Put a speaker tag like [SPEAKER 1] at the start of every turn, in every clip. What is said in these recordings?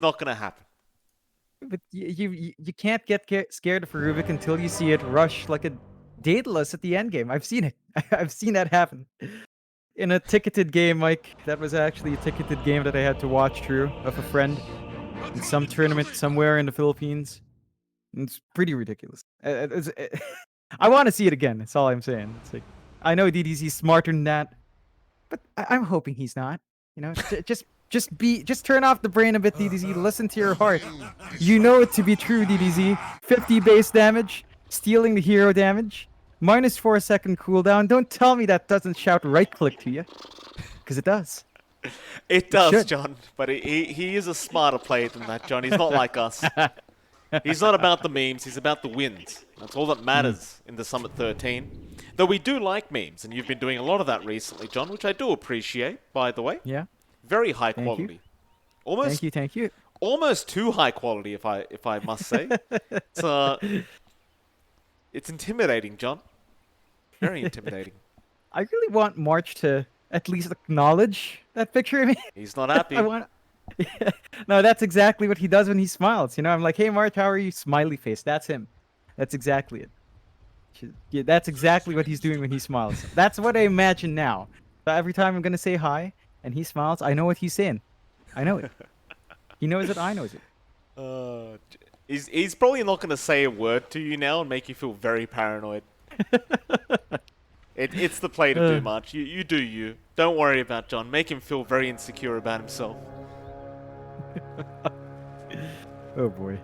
[SPEAKER 1] Not gonna happen.
[SPEAKER 2] But you can't get scared of Rubik until you see it rush like a Daedalus at the end game. I've seen it. I've seen that happen. In a ticketed game, Mike. That was actually a ticketed game that I had to watch through of a friend in some tournament somewhere in the Philippines. It's pretty ridiculous. I want to see it again. That's all I'm saying. It's like I know DDZ's smarter than that, but I'm hoping he's not. You know, just turn off the brain a bit, DDZ. Listen to your heart. You know it to be true, DDZ. 50 base damage, stealing the hero damage, minus 4-second cooldown. Don't tell me that doesn't shout right click to you, because it does.
[SPEAKER 1] It does, John. But he is a smarter player than that, John. He's not like us. He's not about the memes. He's about the wins. That's all that matters in the Summit 13. Though we do like memes, and you've been doing a lot of that recently, John, which I do appreciate, by the way.
[SPEAKER 2] Yeah.
[SPEAKER 1] Very high quality.
[SPEAKER 2] You.
[SPEAKER 1] Almost.
[SPEAKER 2] Thank you.
[SPEAKER 1] Almost too high quality, if I must say. It's intimidating, John. Very intimidating.
[SPEAKER 2] I really want March to at least acknowledge that picture of me.
[SPEAKER 1] He's not happy.
[SPEAKER 2] No, that's exactly what he does when he smiles. You know, I'm like, hey, March, how are you? Smiley face. That's him. That's exactly it. Yeah, that's exactly what he's doing when he smiles. That's what I imagine now. So every time I'm going to say hi and he smiles, I know what he's saying. I know it. He knows it. I knows it.
[SPEAKER 1] He's probably not going to say a word to you now and make you feel very paranoid. It's the play to do, March. You do you. Don't worry about John. Make him feel very insecure about himself.
[SPEAKER 2] Oh boy.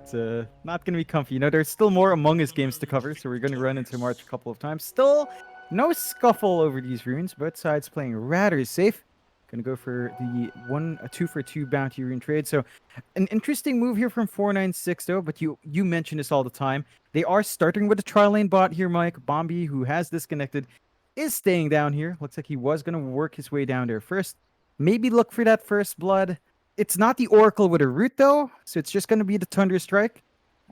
[SPEAKER 2] It's not going to be comfy. You know, there's still more Among Us games to cover, so we're going to run into March a couple of times. Still no scuffle over these runes. Both sides playing rather safe. Going to go for the 2-for-2 bounty rune trade. So an interesting move here from 496 though, but you mention this all the time. They are starting with a tri-lane bot here, Mike. Bombi, who has disconnected, is staying down here. Looks like he was going to work his way down there first. Maybe look for that first blood. It's not the Oracle with a root though, so it's just going to be the Thunder Strike.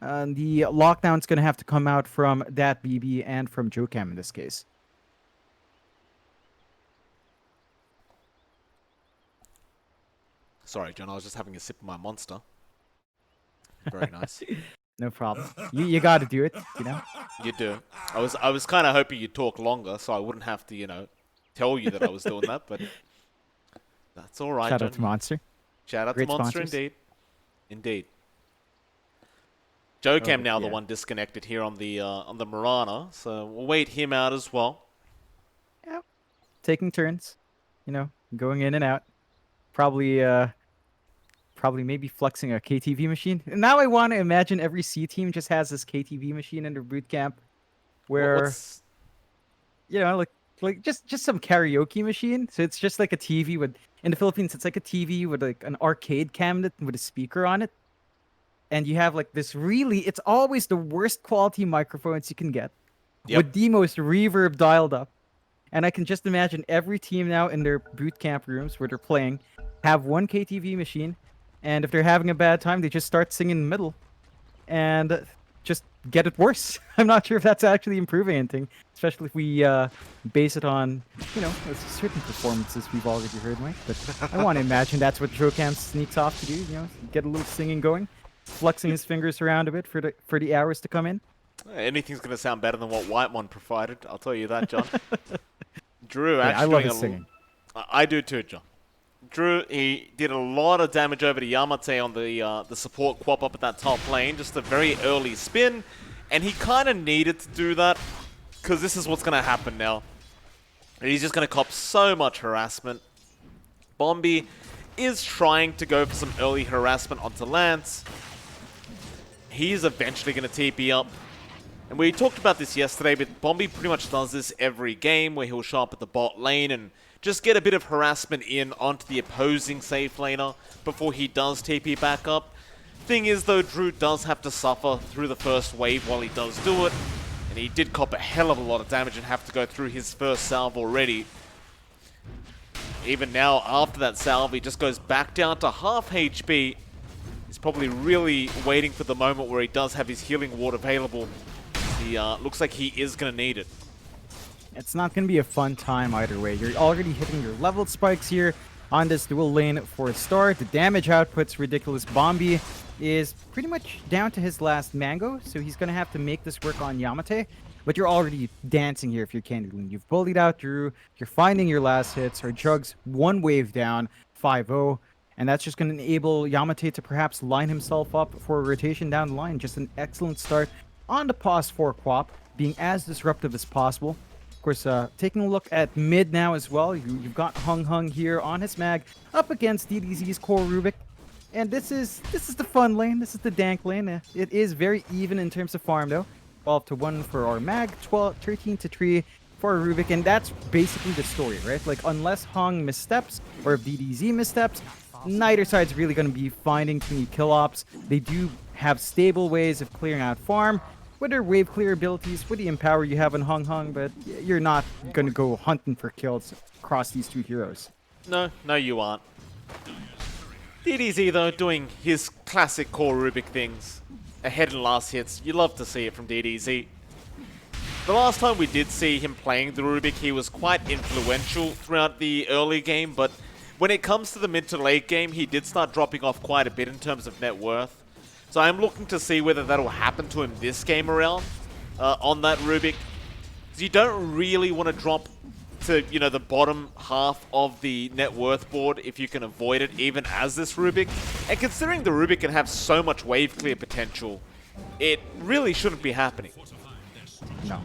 [SPEAKER 2] The lockdown's going to have to come out from that BB and from Jokam in this case.
[SPEAKER 1] Sorry, John. I was just having a sip of my Monster. Very nice.
[SPEAKER 2] No problem. You got to do it, you know.
[SPEAKER 1] You do. I was kind of hoping you'd talk longer, so I wouldn't have to, tell you that I was doing that. But that's all right.
[SPEAKER 2] Shout out to Monster.
[SPEAKER 1] Shout out to Monster, indeed. Jokam now the one disconnected here on the Mirana, so we'll wait him out as well.
[SPEAKER 2] Yeah, taking turns, going in and out. Probably maybe flexing a KTV machine. And now I want to imagine every C team just has this KTV machine in their boot camp, where like just some karaoke machine. So it's just like a TV with, in the Philippines, it's like a TV with like an arcade cabinet with a speaker on it. And you have like this it's always the worst quality microphones you can get, with the most reverb dialed up. And I can just imagine every team now in their boot camp rooms where they're playing have one KTV machine. And if they're having a bad time, they just start singing in the middle and just get it worse. I'm not sure if that's actually improving anything, especially if we base it on, certain performances we've already heard, Mike. But I want to imagine that's what Jokam sneaks off to do, get a little singing going, flexing his fingers around a bit for the hours to come in.
[SPEAKER 1] Anything's going to sound better than what Whitemon provided, I'll tell you that, John. Drew actually
[SPEAKER 2] I love his singing.
[SPEAKER 1] I do too, John. Drew, he did a lot of damage over to Yamate on the support quap up at that top lane. Just a very early spin. And he kind of needed to do that, because this is what's going to happen now. He's just going to cop so much harassment. Bombi is trying to go for some early harassment onto Lance. He's eventually going to TP up. And we talked about this yesterday, but Bombi pretty much does this every game, where he'll show up at the bot lane and just get a bit of harassment in onto the opposing safe laner before he does TP back up. Thing is though, Drew does have to suffer through the first wave while he does do it, and he did cop a hell of a lot of damage and have to go through his first salve already. Even now, after that salve, he just goes back down to half HP. He's probably really waiting for the moment where he does have his healing ward available. He looks like he is going to need it.
[SPEAKER 2] It's not going to be a fun time either way. You're already hitting your level spikes here. on this dual lane for a start. The damage output's ridiculous. Bombi is pretty much down to his last mango, so he's going to have to make this work on Yamate. But you're already dancing here if you're Candy Loon. You've bullied out Drew, you're finding your last hits. Her Jug's one wave down, 5-0. And that's just going to enable Yamate to perhaps line himself up for a rotation down the line. Just an excellent start on the pause for Quap, being as disruptive as possible. Of course, taking a look at mid now as well. You've got Hung here on his mag up against DDZ's core Rubik. And this is the fun lane. This is the dank lane. It is very even in terms of farm though. 12-1 for our mag, 13-3 for Rubik, and that's basically the story, right? Like, unless Hung missteps or if DDZ missteps, neither side's really going to be finding too many kill ops. They do have stable ways of clearing out farm with their wave clear abilities, with the empower you have on Hung, but you're not going to go hunting for kills across these two heroes.
[SPEAKER 1] No, you aren't. DDZ, though, doing his classic core Rubik things. Ahead in last hits. You love to see it from DDZ. The last time we did see him playing the Rubik, he was quite influential throughout the early game, but when it comes to the mid to late game, he did start dropping off quite a bit in terms of net worth. So I'm looking to see whether that'll happen to him this game around on that Rubik. Because you don't really want to drop to, you know, the bottom half of the net worth board if you can avoid it, even as this Rubik. And considering the Rubik can have so much wave clear potential, it really shouldn't be happening.
[SPEAKER 2] No,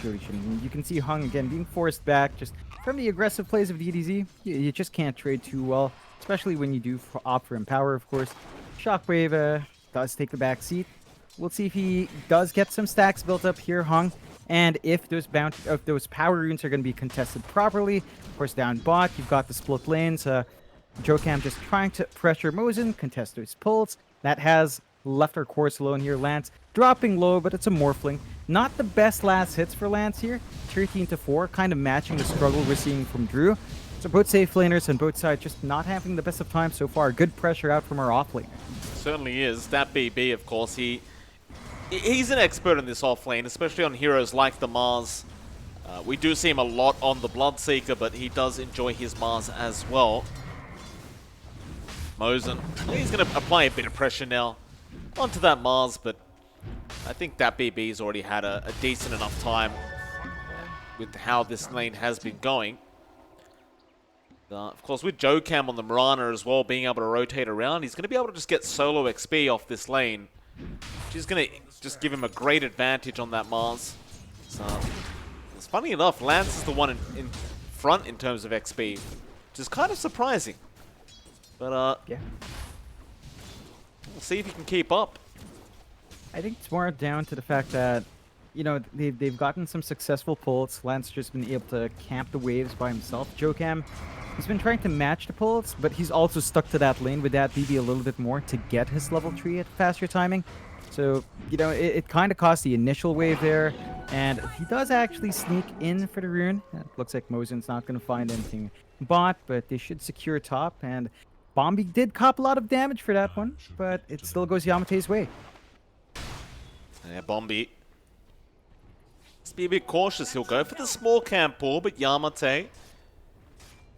[SPEAKER 2] really shouldn't. You can see Hung again being forced back just from the aggressive plays of DDZ. You just can't trade too well, especially when you do opt for Empower, of course. Shockwave does take the back seat. We'll see if he does get some stacks built up here, Hung. And if those power runes are going to be contested properly. Of course, down bot, you've got the split lanes. Jokam just trying to pressure Mosin, contest those pulls. That has left our course alone here. Lance dropping low, but it's a Morphling. Not the best last hits for Lance here. 13-4, kind of matching the struggle we're seeing from Drew. So both safe laners and both sides just not having the best of time so far. Good pressure out from our off lane.
[SPEAKER 1] Certainly is. That BB, of course, he's an expert in this off lane, especially on heroes like the Mars. We do see him a lot on the Bloodseeker, but he does enjoy his Mars as well. Mosin, he's going to apply a bit of pressure now onto that Mars, but I think that BB's already had a decent enough time with how this lane has been going. Of course, with Jokam on the Mirana as well, being able to rotate around, he's going to be able to just get solo XP off this lane, which is going to just give him a great advantage on that Mars. So, it's funny enough, Lance is the one in front in terms of XP, which is kind of surprising. But,
[SPEAKER 2] yeah,
[SPEAKER 1] we'll see if he can keep up.
[SPEAKER 2] I think it's more down to the fact that, you know, they've gotten some successful pulls. Lance just been able to camp the waves by himself. Jokam, he's been trying to match the pulls, but he's also stuck to that lane with that BB a little bit more to get his level 3 at faster timing. So, you know, it kind of cost the initial wave there, and he does actually sneak in for the rune. It looks like Mosin's not going to find anything bot, but they should secure top, and Bombi did cop a lot of damage for that one, but it still goes Yamate's way.
[SPEAKER 1] Yeah, Bombi. Let's be a bit cautious. He'll go for the small camp pull, but Yamate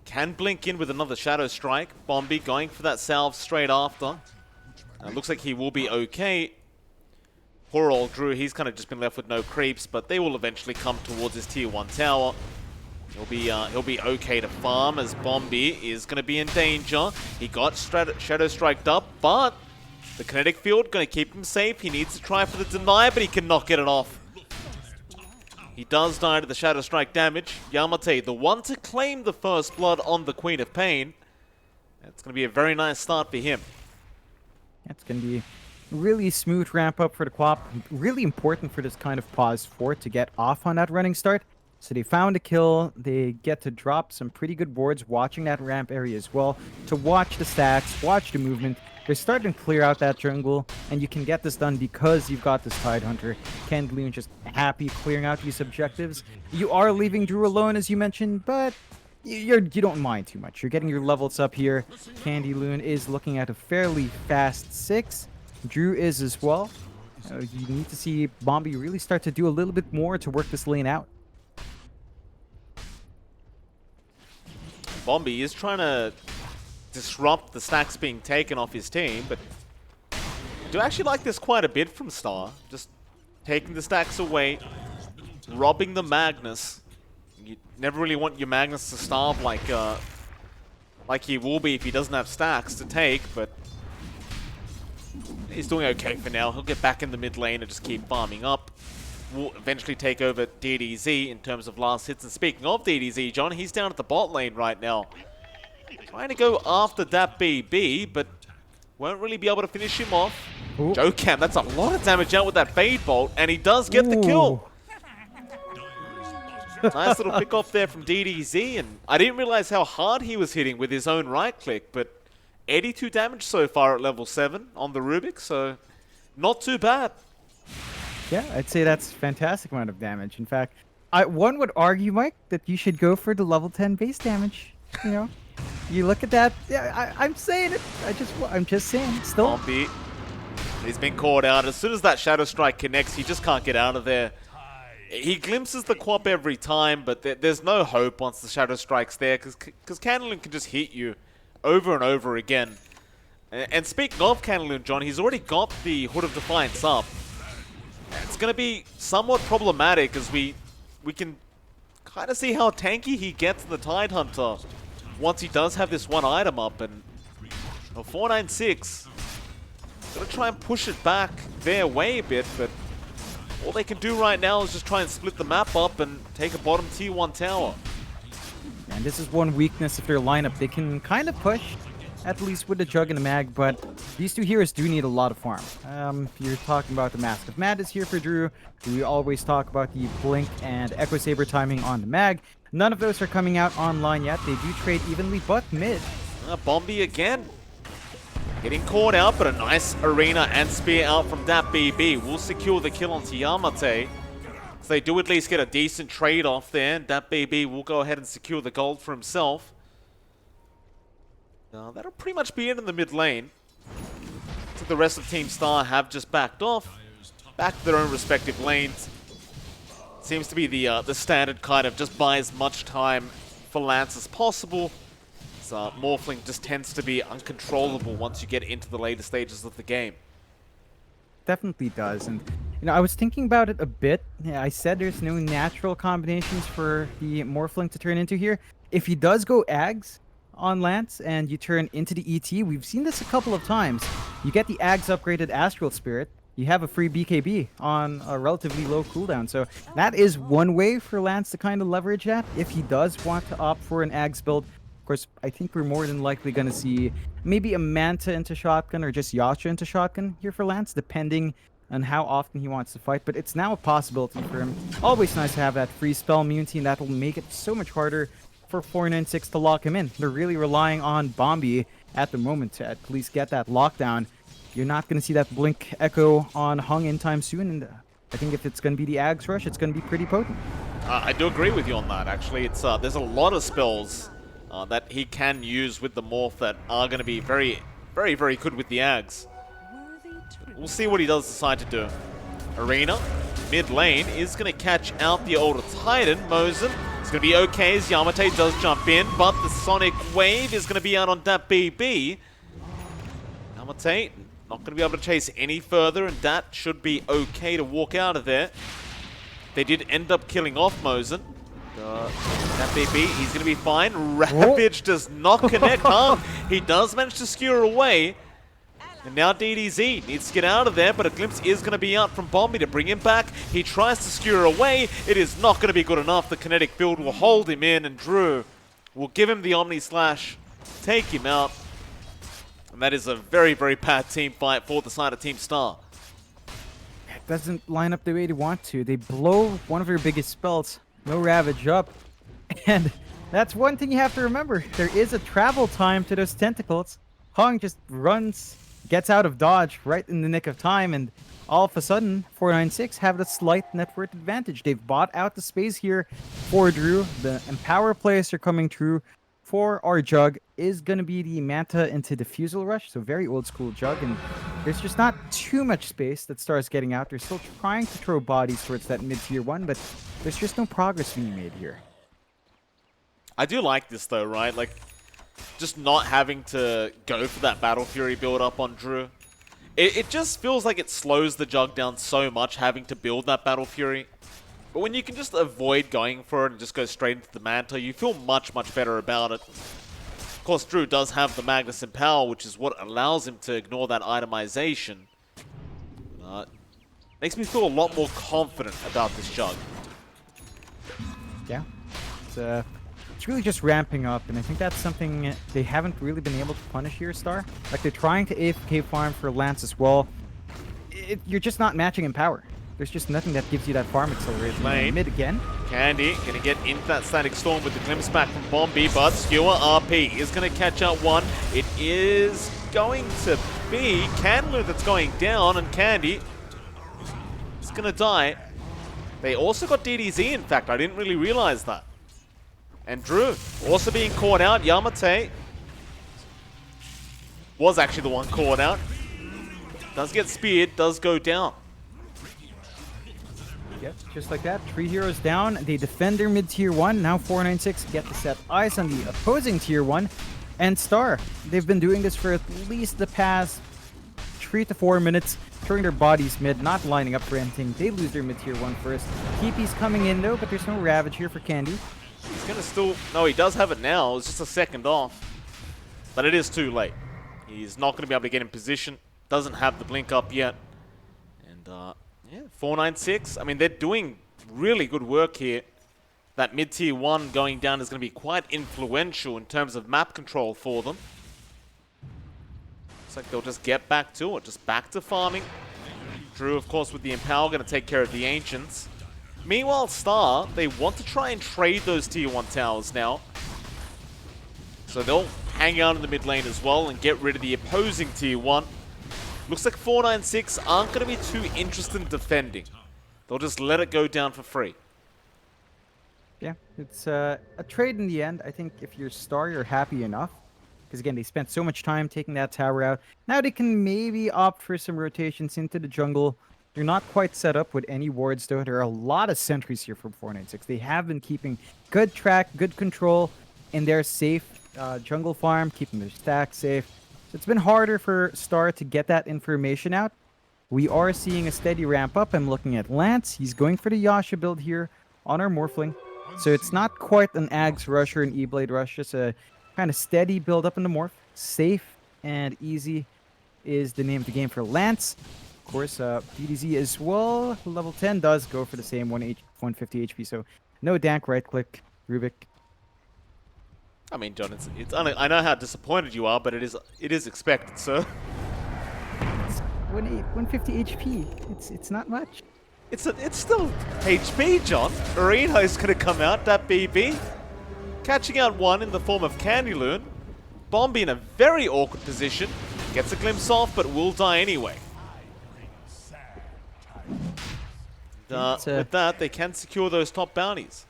[SPEAKER 1] can blink in with another Shadow Strike. Bombi going for that salve straight after. Looks like he will be okay. Poor old Drew, he's kind of just been left with no creeps, but they will eventually come towards his tier 1 tower. He'll be okay to farm, as Bombi is going to be in danger. He got Shadow Striked up, but the kinetic field going to keep him safe. He needs to try for the deny, but he cannot get it off. He does die to the Shadow Strike damage. Yamate, the one to claim the first blood on the Queen of Pain. It's going to be a very nice start for him.
[SPEAKER 2] It's going to be a really smooth ramp up for the Quap. Really important for this kind of pause 4 to get off on that running start. So they found a kill. They get to drop some pretty good boards watching that ramp area as well. To watch the stacks, watch the movement. They're starting to clear out that jungle, and you can get this done because you've got this Tidehunter. Candy Loon just happy clearing out these objectives. You are leaving Drew alone, as you mentioned, but you don't mind too much. You're getting your levels up here. Candy Loon is looking at a fairly fast 6. Drew is as well. You need to see Bombi really start to do a little bit more to work this lane out.
[SPEAKER 1] Bombi is trying to disrupt the stacks being taken off his team, but I do actually like this quite a bit from Star. Just taking the stacks away, robbing the Magnus. You never really want your Magnus to starve like he will be if he doesn't have stacks to take, but he's doing okay for now. He'll get back in the mid lane and just keep farming up. Will eventually take over DDZ in terms of last hits. And speaking of DDZ, John, he's down at the bot lane right now. Trying to go after that BB, but won't really be able to finish him off.
[SPEAKER 2] Ooh.
[SPEAKER 1] Jokam, that's a lot of damage out with that Fade Bolt, and he does get the kill. Nice little pick off there from DDZ, and I didn't realize how hard he was hitting with his own right click, but 82 damage so far at level 7 on the Rubik, so not too bad.
[SPEAKER 2] Yeah, I'd say that's a fantastic amount of damage. In fact, one would argue, Mike, that you should go for the level 10 base damage. You know, you look at that. Yeah, I'm saying it. I'm just saying. Still.
[SPEAKER 1] Bombi, he's been caught out. As soon as that Shadow Strike connects, he just can't get out of there. He glimpses the Quap every time, but there's no hope once the Shadow Strike's there, because Candlein can just hit you over and over again. And speaking of Candlein, John, he's already got the Hood of Defiance up. It's going to be somewhat problematic as we can kind of see how tanky he gets in the Tidehunter once he does have this one item up. And 496, going to try and push it back their way a bit, but all they can do right now is just try and split the map up and take a bottom tier 1 tower.
[SPEAKER 2] And this is one weakness of their lineup. They can kind of push, at least with the Jug and the Mag, but these two heroes do need a lot of farm. You're talking about the Mask of Madness here for Drew. We always talk about the Blink and Echo Saber timing on the Mag. None of those are coming out online yet. They do trade evenly, but mid.
[SPEAKER 1] Bombi again. Getting caught out, but a nice Arena and Spear out from that BB will secure the kill on Tiamate. So they do at least get a decent trade-off there, and that BB will go ahead and secure the gold for himself. That'll pretty much be it in the mid lane. So the rest of Team Star have just backed off, back to their own respective lanes. Seems to be the standard kind of just buy as much time for Lance as possible. So Morphling just tends to be uncontrollable once you get into the later stages of the game.
[SPEAKER 2] Definitely does. And you know, I was thinking about it a bit. Yeah, I said there's no natural combinations for the Morphling to turn into here. If he does go Ags on Lance and you turn into the ET, we've seen this a couple of times. You get the Ags upgraded Astral Spirit, you have a free BKB on a relatively low cooldown. So that is one way for Lance to kind of leverage that if he does want to opt for an Ags build. Of course, I think we're more than likely going to see maybe a Manta into Shotgun or just Yasha into Shotgun here for Lance, depending on how often he wants to fight. But it's now a possibility for him. Always nice to have that free spell immunity, and that will make it so much harder for 496 to lock him in. They're really relying on Bombi at the moment to at least get that lockdown. You're not going to see that Blink Echo on Hung anytime soon, and I think if it's going to be the Ags Rush, it's going to be pretty potent.
[SPEAKER 1] I do agree with you on that, actually. It's there's a lot of spells that he can use with the Morph that are going to be very, very, very good with the Ags. We'll see what he does decide to do. Arena, mid lane, is going to catch out the older Titan, Mosin. It's going to be okay as Yamate does jump in, but the Sonic Wave is going to be out on that BB. Yamate not going to be able to chase any further, and that should be okay to walk out of there. They did end up killing off Mosin. That BB, he's going to be fine. Ravage does not connect. He does manage to skewer away. And now DDZ needs to get out of there, but a glimpse is going to be out from Bombi to bring him back. He tries to skewer away. It is not going to be good enough. The kinetic build will hold him in, and Drew will give him the Omni Slash, take him out. And that is a very, very bad team fight for the side of Team Star.
[SPEAKER 2] It doesn't line up the way they want to. They blow one of their biggest spells. No Ravage up. And that's one thing you have to remember. There is a travel time to those tentacles. Hung just runs, gets out of dodge right in the nick of time, and all of a sudden, 496 have the slight net worth advantage. They've bought out the space here for Drew. The Empower plays are coming through. For our Jug is going to be the Manta into Diffusal Rush, so very old school Jug, and there's just not too much space that Star's getting out. They're still trying to throw bodies towards that mid-tier 1, but there's just no progress being made here.
[SPEAKER 1] I do like this though, right? Like, just not having to go for that Battle Fury build up on Drew. It just feels like it slows the Jug down so much having to build that Battle Fury. But when you can just avoid going for it and just go straight into the Manta, you feel much, much better about it. Of course, Drew does have the Magnus Impale, which is what allows him to ignore that itemization. Makes me feel a lot more confident about this Jug.
[SPEAKER 2] Yeah. It's really just ramping up, and I think that's something they haven't really been able to punish here, Star. Like, they're trying to AFK farm for Lance as well. You're just not matching in power. There's just nothing that gives you that farm acceleration.
[SPEAKER 1] Lane.
[SPEAKER 2] Mid again.
[SPEAKER 1] Candy gonna get into that Static Storm with the glimpse back from Bombi, but Skewer RP is gonna catch out one. It is going to be Candler that's going down, and Candy is gonna die. They also got DDZ, in fact. I didn't really realize that. And Drew also being caught out. Yamate was actually the one caught out. Does get speared, does go down.
[SPEAKER 2] Yep, just like that. 3 heroes down. They defend their mid tier 1. Now 496 get to set eyes on the opposing tier 1. And Star, they've been doing this for at least the past 3 to 4 minutes, throwing their bodies mid, not lining up for anything. They lose their mid tier 1 first. TP's coming in though, but there's no Ravage here for Candy.
[SPEAKER 1] He's gonna still... No, he does have it now. It's just a second off. But it is too late. He's not gonna be able to get in position. Doesn't have the blink up yet. And, yeah, 496. I mean, they're doing really good work here. That mid-tier 1 going down is gonna be quite influential in terms of map control for them. Looks like they'll just get back to it. Just back to farming. Drew, of course, with the Impale, gonna take care of the Ancients. Meanwhile, Star, they want to try and trade those tier 1 towers now. So they'll hang out in the mid lane as well and get rid of the opposing tier 1. Looks like 496 aren't going to be too interested in defending. They'll just let it go down for free.
[SPEAKER 2] Yeah, it's a trade in the end. I think if you're Star, you're happy enough. Because again, they spent so much time taking that tower out. Now they can maybe opt for some rotations into the jungle. They're not quite set up with any wards though. There are a lot of sentries here from 496. They have been keeping good track, good control in their safe jungle farm, keeping their stack safe. So it's been harder for Star to get that information out. We are seeing a steady ramp up. I'm looking at Lance. He's going for the Yasha build here on our Morphling. So it's not quite an Ags rush or an E-Blade rush, just a kind of steady build up in the Morph. Safe and easy is the name of the game for Lance. Of course, BDZ as well, level 10 does go for the same 150 HP, so no dank right click, Rubik.
[SPEAKER 1] I mean, John, I know how disappointed you are, but it is expected, sir.
[SPEAKER 2] It's 150 HP, it's not much.
[SPEAKER 1] It's still HP, John. Marino's gonna come out, that BB. Catching out one in the form of Candyloon. Bombi in a very awkward position. Gets a glimpse off, but will die anyway. With that, they can secure those top bounties.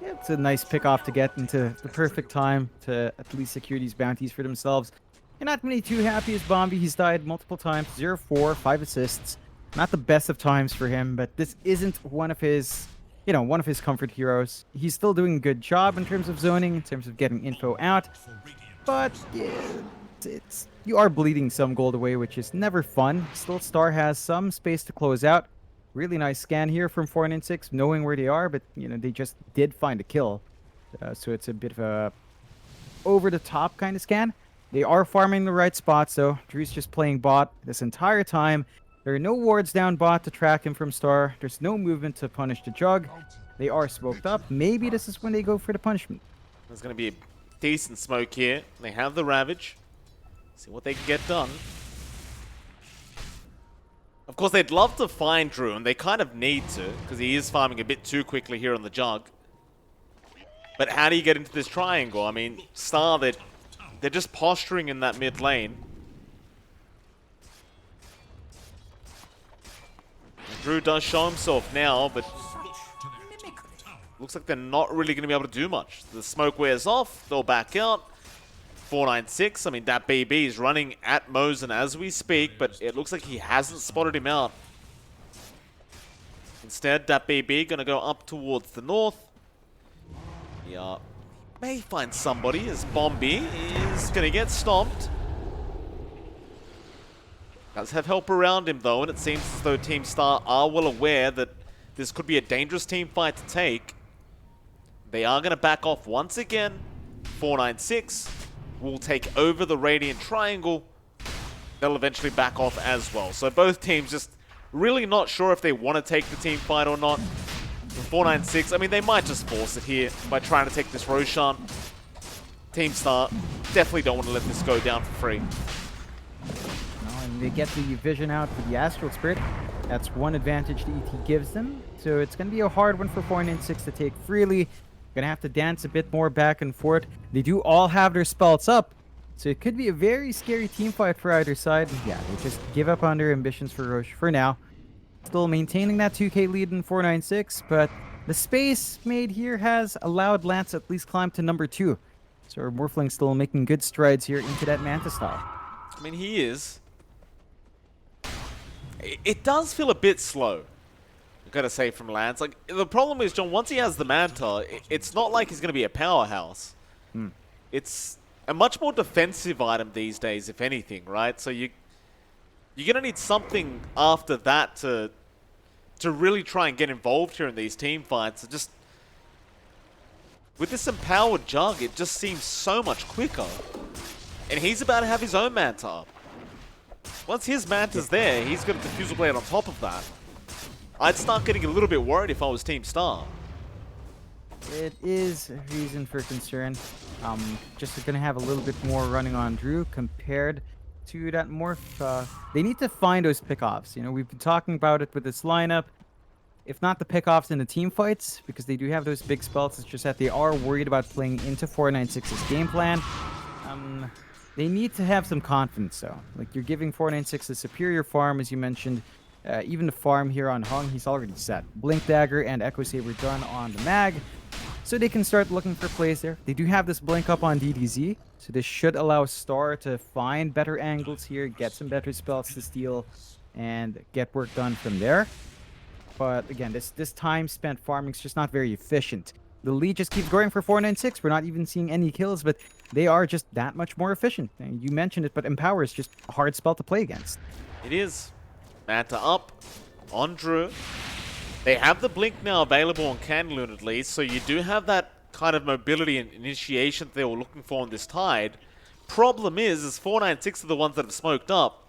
[SPEAKER 2] Yeah, it's a nice pick off to get into the perfect time to at least secure these bounties for themselves. You're not really too happy as Bombi. He's died multiple times. 0-4, 5 assists. Not the best of times for him, but this isn't one of his, one of his comfort heroes. He's still doing a good job in terms of zoning, in terms of getting info out. But yeah, you are bleeding some gold away, which is never fun. Still, Star has some space to close out. Really nice scan here from 496, knowing where they are, but they just did find a kill. So it's a bit of a over-the-top kind of scan. They are farming the right spots, though. Drew's just playing bot this entire time. There are no wards down bot to track him from Star. There's no movement to punish the Jug. They are smoked up. Maybe this is when they go for the punishment.
[SPEAKER 1] There's going to be a decent smoke here. They have the Ravage. See what they can get done. Of course, they'd love to find Drew, and they kind of need to, because he is farming a bit too quickly here on the Jug. But how do you get into this triangle? I mean, Star, they're just posturing in that mid lane. And Drew does show himself now, but looks like they're not really going to be able to do much. The smoke wears off, they'll back out. 496, I mean, that BB is running at Mosen as we speak, but it looks like he hasn't spotted him out. Instead, that BB going to go up towards the north. Yeah, may find somebody as Bombi is going to get stomped. Does have help around him though, and it seems as though Team Star are well aware that this could be a dangerous team fight to take. They are going to back off once again. 496 will take over the Radiant Triangle. They'll eventually back off as well. So both teams just really not sure if they want to take the team fight or not. 496, I mean, they might just force it here by trying to take this Roshan. Team Star definitely don't want to let this go down for free.
[SPEAKER 2] And they get the vision out for the Astral Spirit. That's one advantage the ET gives them. So it's going to be a hard one for 496 to take freely. Going to have to dance a bit more back and forth. They do all have their spells up. So it could be a very scary team fight for either side. Yeah, they just give up on their ambitions for Roche for now. Still maintaining that 2k lead in 496, but the space made here has allowed Lance to at least climb to number 2. So Morphling still making good strides here into that Manta style.
[SPEAKER 1] I mean, he is. It does feel a bit slow, I've got to say, from Lance. Like, the problem is, John, once he has the Manta, it's not like he's going to be a powerhouse. It's a much more defensive item these days, if anything, right? So you're going to need something after that to really try and get involved here in these team fights. It just, with this empowered Jug, it just seems so much quicker. And he's about to have his own Manta up. Once his Manta's there, he's got a Diffusal Blade on top of that. I'd start getting a little bit worried if I was Team Star.
[SPEAKER 2] It is a reason for concern. Just going to have a little bit more running on Drew compared to that Morph. They need to find those pickoffs. You know, we've been talking about it with this lineup. If not the pickoffs in the team fights, because they do have those big spells, it's just that they are worried about playing into 496's game plan. They need to have some confidence, though. Like, you're giving 496 a superior farm, as you mentioned. Even the farm here on Hung, he's already set. Blink Dagger and Echo Saber done on the Mag. So they can start looking for plays there. They do have this blink up on DDZ. So this should allow Star to find better angles here, get some better spells to steal, and get work done from there. But again, this time spent farming is just not very efficient. The lead just keeps going for 496. We're not even seeing any kills, but they are just that much more efficient. And you mentioned it, but Empower is just a hard spell to play against.
[SPEAKER 1] It is. Manta up on Drew. They have the blink now available on Candloon at least, so you do have that kind of mobility and initiation that they were looking for on this Tide. Problem is 496 are the ones that have smoked up.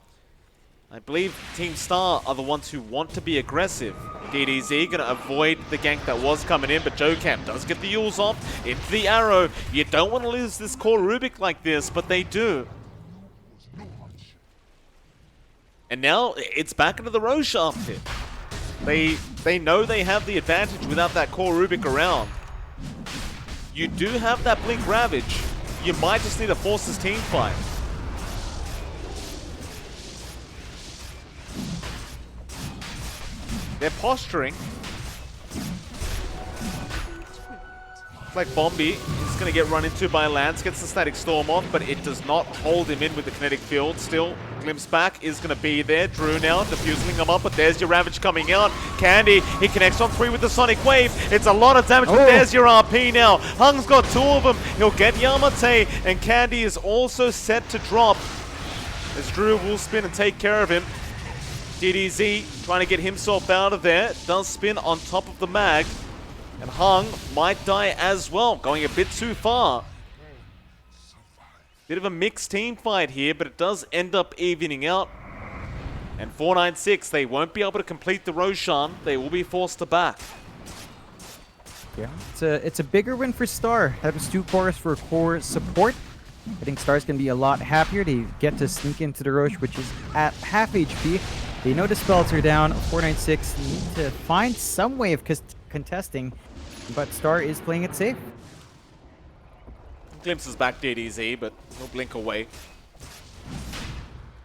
[SPEAKER 1] I believe Team Star are the ones who want to be aggressive. DDZ going to avoid the gank that was coming in, but JoeCam does get the Yules off into the arrow. You don't want to lose this core Rubik like this, but they do. And now it's back into the Roshan pit. They know they have the advantage without that core Rubik around. You do have that Blink Ravage. You might just need to force this team fight. They're posturing. Like Bombi is going to get run into by Lance, gets the Static Storm off, but it does not hold him in with the Kinetic Field. Still, Glimpse back is going to be there. Drew now diffusing him up, but there's your Ravage coming out. Candy, he connects on 3 with the Sonic Wave. It's a lot of damage, but there's your RP now. Hung's got 2 of them. He'll get Yamate, and Candy is also set to drop as Drew will spin and take care of him. DDZ trying to get himself out of there. Does spin on top of the Mag. And Hung might die as well, going a bit too far. Bit of a mixed team fight here, but it does end up evening out. And 496, they won't be able to complete the Roshan. They will be forced to back.
[SPEAKER 2] Yeah, it's a bigger win for Star. Having 2 cores for core support. I think Star's going to be a lot happier. They get to sneak into the Roche, which is at half HP. They know the spells are down. 496 need to find some way of contesting, but Star is playing it safe.
[SPEAKER 1] Glimpses back DDZ, but he'll blink away.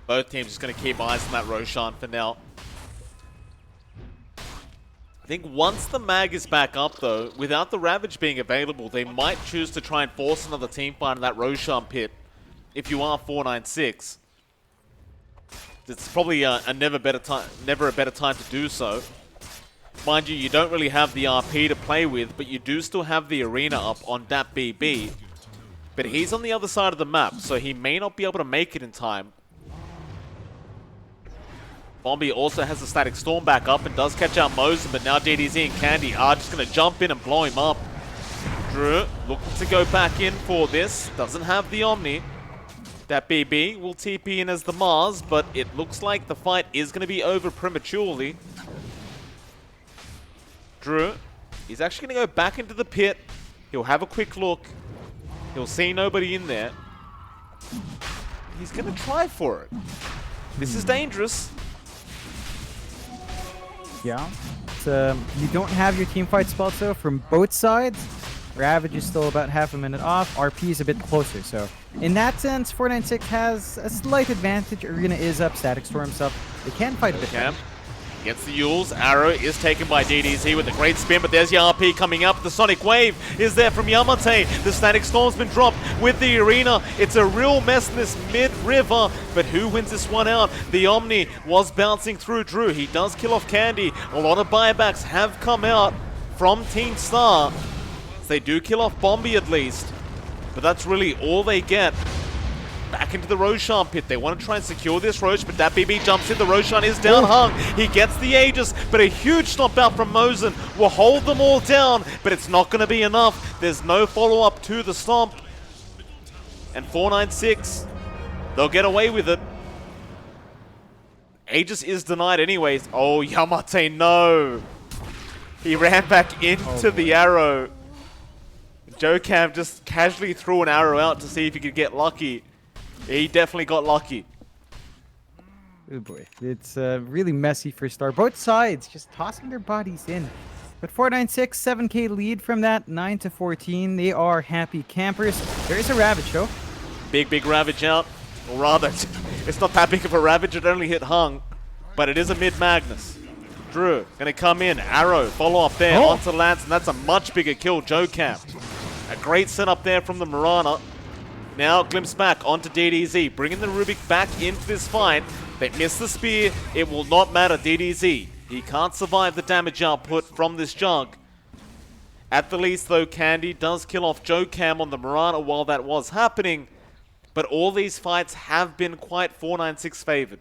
[SPEAKER 1] Both teams just going to keep eyes on that Roshan for now. I think once the Mag is back up, though, without the Ravage being available, they might choose to try and force another team fight in that Roshan pit if you are 496. It's probably never a better time to do so. Mind you, you don't really have the RP to play with, but you do still have the arena up on that BB. But he's on the other side of the map, so he may not be able to make it in time. Bombi also has the Static Storm back up and does catch out Mosen, but now DDZ and Candy are just going to jump in and blow him up. Drew looking to go back in for this, doesn't have the Omni. That BB will TP in as the Mars, but it looks like the fight is going to be over prematurely. Drew, he's actually going to go back into the pit. He'll have a quick look. He'll see nobody in there. He's going to try for it. This is dangerous.
[SPEAKER 2] Yeah. You don't have your team fight spell, though, from both sides. Ravage is still about half a minute off. RP is a bit closer, so in that sense, 496 has a slight advantage. Arena is up, Static Storm's up. They can fight a bit.
[SPEAKER 1] Camp gets the Yules. Arrow is taken by DDZ with a great spin, but there's the RP coming up. The Sonic Wave is there from Yamate. The Static Storm's been dropped with the Arena. It's a real mess in this mid-river, but who wins this one out? The Omni was bouncing through Drew. He does kill off Candy. A lot of buybacks have come out from Team Star. They do kill off Bombi at least, but that's really all they get. Back into the Roshan pit. They want to try and secure this Roche, but that BB jumps in. The Roshan is down hung. He gets the Aegis, but a huge stomp out from Mosen will hold them all down, but it's not going to be enough. There's no follow-up to the stomp. And 496, they'll get away with it. Aegis is denied anyways. Oh, Yamate, no. He ran back into the arrow. Jocam just casually threw an arrow out to see if he could get lucky. He definitely got lucky.
[SPEAKER 2] Oh boy, it's really messy for Star. Both sides just tossing their bodies in. But 496, 7k lead from that, 9 to 14. They are happy campers. There is a Ravage though.
[SPEAKER 1] Big Ravage out. Or rather, it's not that big of a Ravage, it only hit hung. But it is a mid-Magnus. Drew gonna come in, arrow, follow up there onto Lance, and that's a much bigger kill, Jocam. A great setup there from the Mirana. Now glimpse back onto DDZ, bringing the Rubik back into this fight. They miss the spear, it will not matter, DDZ. He can't survive the damage output from this jug. At the least though, Candy does kill off Jocam on the Mirana while that was happening. But all these fights have been quite 496 favored.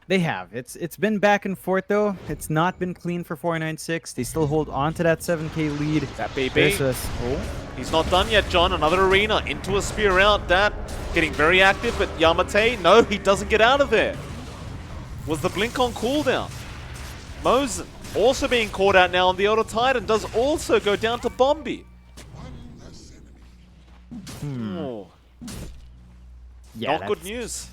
[SPEAKER 2] They have. It's been back and forth though. It's not been clean for 496. They still hold on to that 7k lead.
[SPEAKER 1] That BB. He's not done yet, John. Another arena into a spear out. That getting very active, but Yamate, no, he doesn't get out of there. Was the blink on cooldown? Mosen also being caught out now on the Auto Titan does also go down to Bombi. Oh.
[SPEAKER 2] Yeah,
[SPEAKER 1] not good news.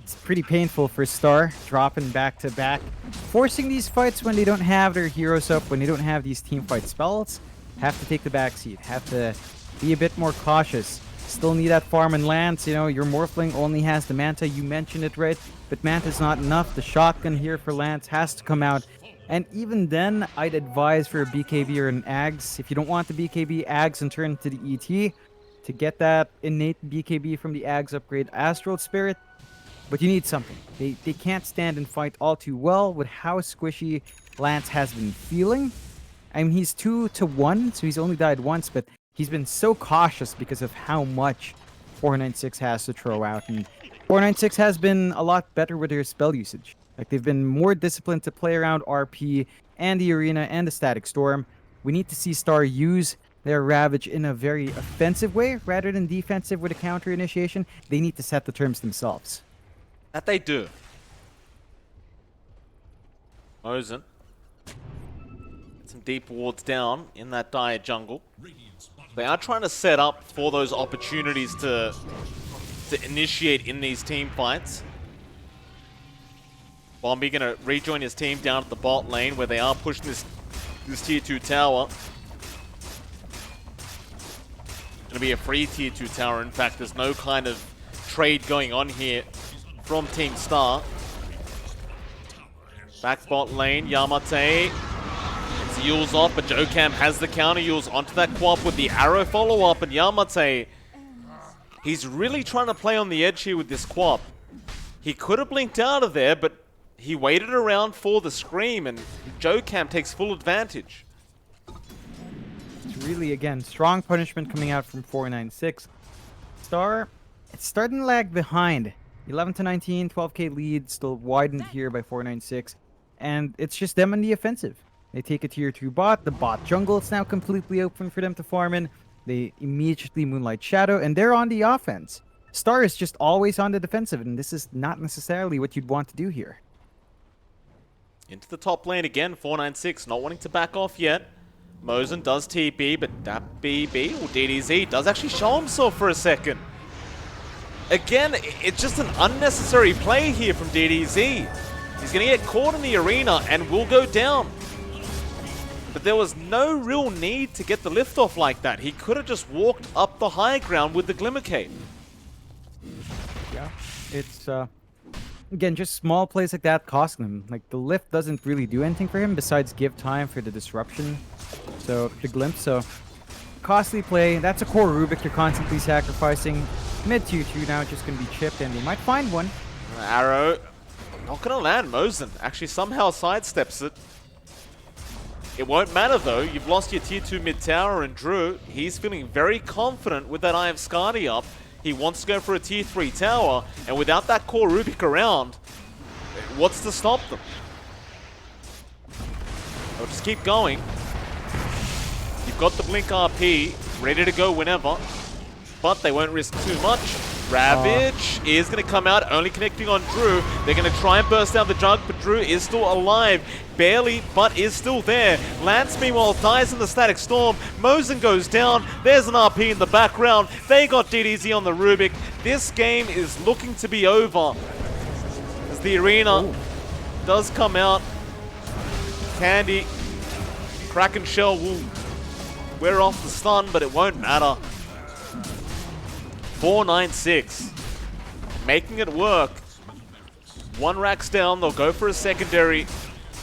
[SPEAKER 2] It's pretty painful for Star, dropping back to back. Forcing these fights when they don't have their heroes up, when they don't have these team fight spells, have to take the backseat, have to be a bit more cautious. Still need that farm and Lance, you know, your Morphling only has the Manta, you mentioned it right, but Manta's not enough. The shotgun here for Lance has to come out. And even then, I'd advise for a BKB or an Ags. If you don't want the BKB, Ags and turn to the ET to get that innate BKB from the Ags upgrade Astral Spirit. But you need something. They can't stand and fight all too well with how squishy Lance has been feeling. I mean, he's 2 to 1, so he's only died once, but he's been so cautious because of how much 496 has to throw out. And 496 has been a lot better with their spell usage. Like, they've been more disciplined to play around RP and the Arena and the Static Storm. We need to see Star use their Ravage in a very offensive way rather than defensive with a counter initiation. They need to set the terms themselves.
[SPEAKER 1] That they do. Mosen. Some deep wards down in that dire jungle. They are trying to set up for those opportunities to initiate in these team fights. Bombi gonna rejoin his team down at the bot lane where they are pushing this tier 2 tower. Gonna be a free tier 2 tower. In fact, there's no kind of trade going on here from Team Star. Back bot lane, Yamate. It's Yules off, but Jocam has the counter Yules onto that quap with the arrow follow-up, and Yamate, he's really trying to play on the edge here with this quap. He could have blinked out of there, but He waited around for the scream, and JoeCam takes full advantage.
[SPEAKER 2] It's really, again, strong punishment coming out from 496. Star, it's starting to lag behind. 11 to 19, 12k lead, still widened here by 496. And it's just them on the offensive. They take a tier 2 bot. The bot jungle is now completely open for them to farm in. They immediately Moonlight Shadow, and they're on the offense. Star is just always on the defensive, and this is not necessarily what you'd want to do here.
[SPEAKER 1] Into the top lane again, 496, not wanting to back off yet. Mosin does TP, but that BB, or DDZ, does actually show himself for a second. Again, it's just an unnecessary play here from DDZ. He's going to get caught in the arena and will go down. But there was no real need to get the lift off like that. He could have just walked up the high ground with the Glimmercape.
[SPEAKER 2] Yeah, it's, again, just small plays like that costing him. Like, the lift doesn't really do anything for him besides give time for the disruption. So, the glimpse, so costly play. That's a core Rubik you're constantly sacrificing. Mid tier 2 now, just going to be chipped, and they might find one.
[SPEAKER 1] Arrow, not going to land. Mosin actually somehow sidesteps it. It won't matter though, you've lost your tier 2 mid tower, and Drew, he's feeling very confident with that Eye of Skadi up. He wants to go for a tier 3 tower, and without that core Rubik around, what's to stop them? They'll just keep going. You've got the Blink RP, ready to go whenever, but they won't risk too much. Ravage is going to come out, only connecting on Drew. They're going to try and burst down the jug, but Drew is still alive. Barely, but is still there. Lance, meanwhile, dies in the Static Storm. Mosin goes down. There's an RP in the background. They got DDZ on the Rubik. This game is looking to be over. As the arena does come out. Candy, Kraken Shell will wear off the stun, but it won't matter. 496, making it work. One racks down, they'll go for a secondary.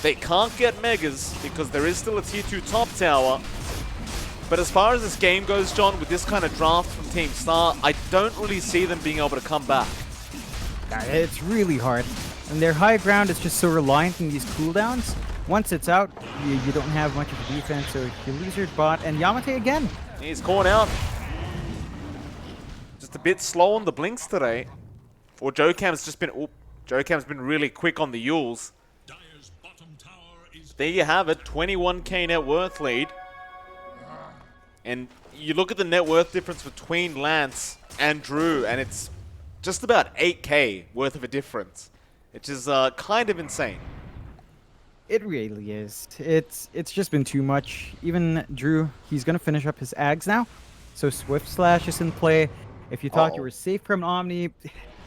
[SPEAKER 1] They can't get Megas because there is still a tier 2 top tower. But as far as this game goes, John, with this kind of draft from Team Star, I don't really see them being able to come back.
[SPEAKER 2] It's really hard. And their high ground is just so reliant on these cooldowns. Once it's out, you don't have much of a defense, so you lose your bot. And Yamate again.
[SPEAKER 1] He's caught out. Just a bit slow on the blinks today. Or JoeCam's just been... Oh, JoeCam's been really quick on the Yules. There you have it, 21k net worth lead. And you look at the net worth difference between Lance and Drew, and it's just about 8k worth of a difference. Which is kind of insane.
[SPEAKER 2] It really is. It's just been too much. Even Drew, he's going to finish up his Ags now. So Swift Slash is in play. If you thought you were safe from Omni,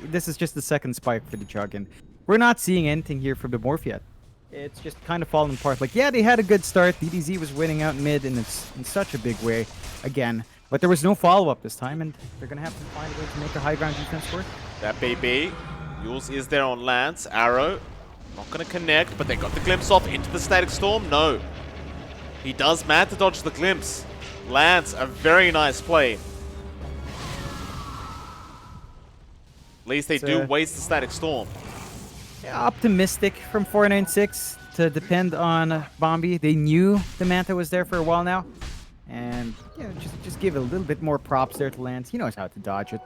[SPEAKER 2] this is just the second spike for the Jug. And we're not seeing anything here from the Morph yet. It's just kind of falling apart. Like, yeah, they had a good start. DDZ was winning out mid in such a big way again. But there was no follow-up this time, and they're going to have to find a way to make a high ground defense work.
[SPEAKER 1] That BB. Yules is there on Lance. Arrow. Not going to connect, but they got the glimpse off into the Static Storm. No. He does mad to dodge the glimpse. Lance, a very nice play. At least they do waste the Static Storm.
[SPEAKER 2] Yeah, optimistic from 496 to depend on Bombi. They knew the Manta was there for a while now. And just give it a little bit more props there to Lance. He knows how to dodge it.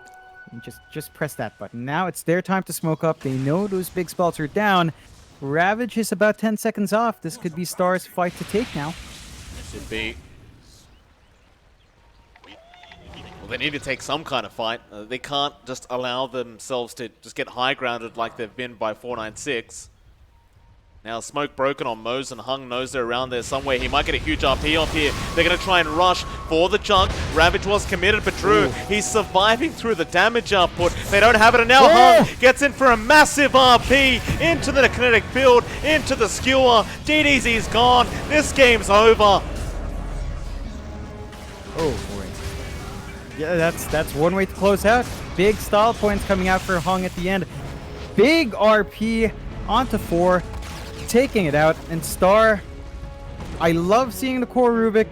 [SPEAKER 2] And just press that button. Now it's their time to smoke up. They know those big spells are down. Ravage is about 10 seconds off. This could be Star's fight to take now.
[SPEAKER 1] Should be. Well, they need to take some kind of fight. They can't just allow themselves to just get high grounded like they've been by 496. Now, smoke broken on Mosin. Hung knows they're around there somewhere. He might get a huge RP off here. They're going to try and rush for the junk. Ravage was committed, but Drew, he's surviving through the damage output. They don't have it, and now Hung gets in for a massive RP into the kinetic field, into the skewer. DDZ's gone. This game's over.
[SPEAKER 2] Oh, boy. Yeah, that's one way to close out. Big stall points coming out for Hung at the end. Big RP onto 4. Taking it out, and Star, I love seeing the core Rubik.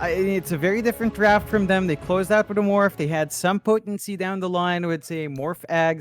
[SPEAKER 2] It's a very different draft from them. They closed out with a Morph. They had some potency down the line with, say, Morph Ags.